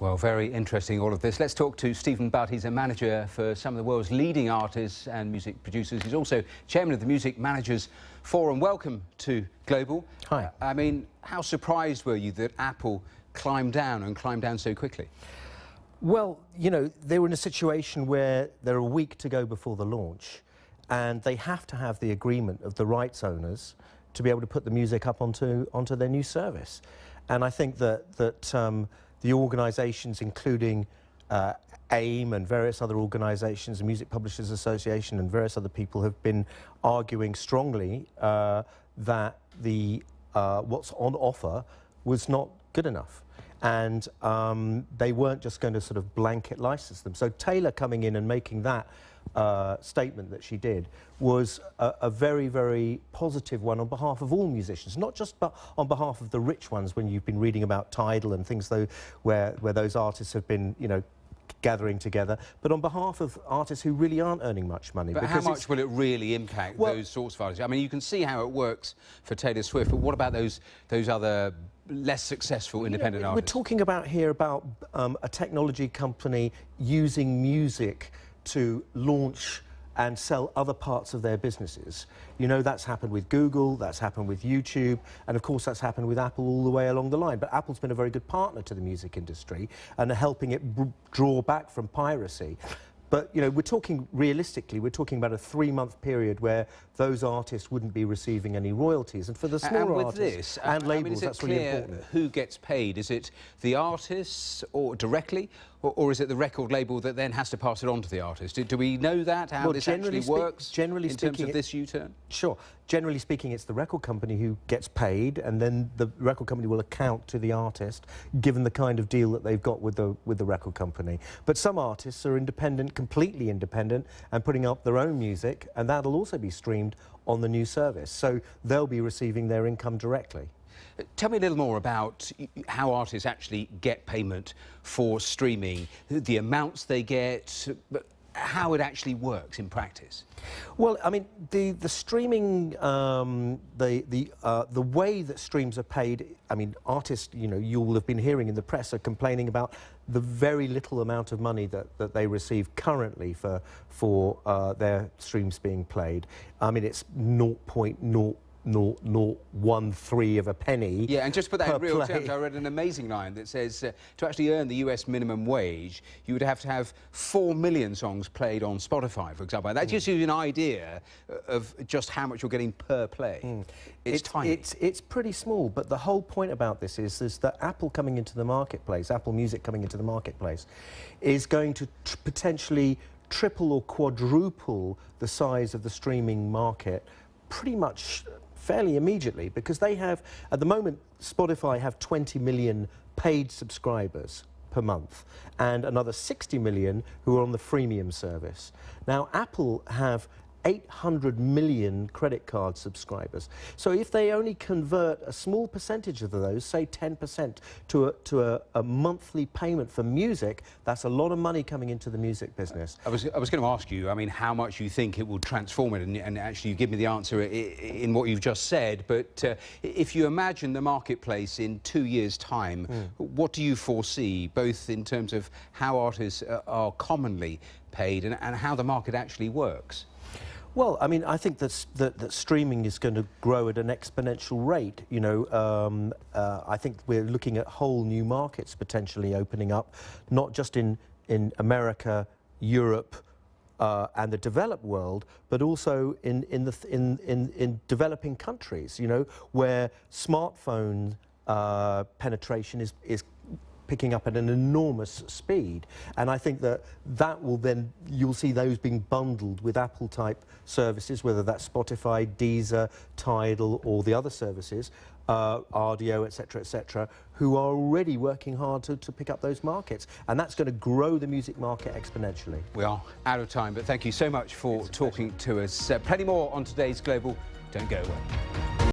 Well, very interesting, all of this. Let's talk to Stephen Butt. He's a manager for some of the world's leading artists and music producers. He's also chairman of the Music Managers Forum. Welcome to Global. Hi. I mean, how surprised were you that Apple climbed down so quickly? Well, you know, they were in a situation where they're a week to go before the launch, and they have to have the agreement of the rights owners to be able to put the music up onto their new service. And I think that the organisations, including AIM and various other organisations, the Music Publishers Association and various other people, have been arguing strongly that what's on offer was not good enough. And they weren't just going to sort of blanket license them. So Taylor coming in and making that statement that she did was a very, very positive one on behalf of all musicians, not just on behalf of the rich ones, when you've been reading about Tidal and things though, where those artists have been, you know, gathering together, but on behalf of artists who really aren't earning much money. But how much will it really impact those sorts of artists? I mean, you can see how it works for Taylor Swift, but what about those other less successful independent artists? We're talking about here about a technology company using music to launch and sell other parts of their businesses. You know, that's happened with Google, that's happened with YouTube, and of course that's happened with Apple all the way along the line. But Apple's been a very good partner to the music industry and are helping it draw back from piracy. But, you know, we're talking realistically, we're talking about a 3-month period where those artists wouldn't be receiving any royalties. And for the smaller artists and labels, that's really important. Who gets paid? Is it the artists or directly, or is it the record label that then has to pass it on to the artist? Do we know that, how this actually works in terms of this U-turn? Sure. Generally speaking, it's the record company who gets paid, and then the record company will account to the artist, given the kind of deal that they've got with the record company. But some artists are independent, completely independent, and putting up their own music, and that'll also be streamed on the new service. So they'll be receiving their income directly. Tell me a little more about how artists actually get payment for streaming, the amounts they get, but how it actually works in practice. Well, I mean, the streaming, the way that streams are paid, I mean, artists, you know, you'll have been hearing in the press are complaining about the very little amount of money that they receive currently for their streams being played. I mean, it's 0.0013 of a penny. Yeah, and just to put that in real terms, I read an amazing line that says to actually earn the US minimum wage, you would have to have 4 million songs played on Spotify, for example. That gives you an idea of just how much you're getting per play. It's tiny. It's pretty small, but the whole point about this is that Apple coming into the marketplace, Apple Music coming into the marketplace, is going to potentially triple or quadruple the size of the streaming market pretty much fairly immediately, because they have, at the moment, Spotify have 20 million paid subscribers per month and another 60 million who are on the freemium service. Now, Apple have 800 million credit card subscribers. So if they only convert a small percentage of those, say 10%, to a monthly payment for music, that's a lot of money coming into the music business. I was going to ask you, I mean, how much you think it will transform it, and actually you give me the answer in what you've just said, but if you imagine the marketplace in 2 years' time, what do you foresee, both in terms of how artists are commonly paid and how the market actually works? Well, I mean, I think that streaming is going to grow at an exponential rate. You know, I think we're looking at whole new markets potentially opening up, not just in America, Europe, and the developed world, but also in developing countries. You know, where smartphone penetration is picking up at an enormous speed, and I think that will then, you'll see those being bundled with Apple-type services, whether that's Spotify, Deezer, Tidal, or the other services, Rdio, etc., who are already working hard to pick up those markets, and that's going to grow the music market exponentially. We are out of time, but thank you so much for talking to us. Plenty more on today's Global. Don't go away.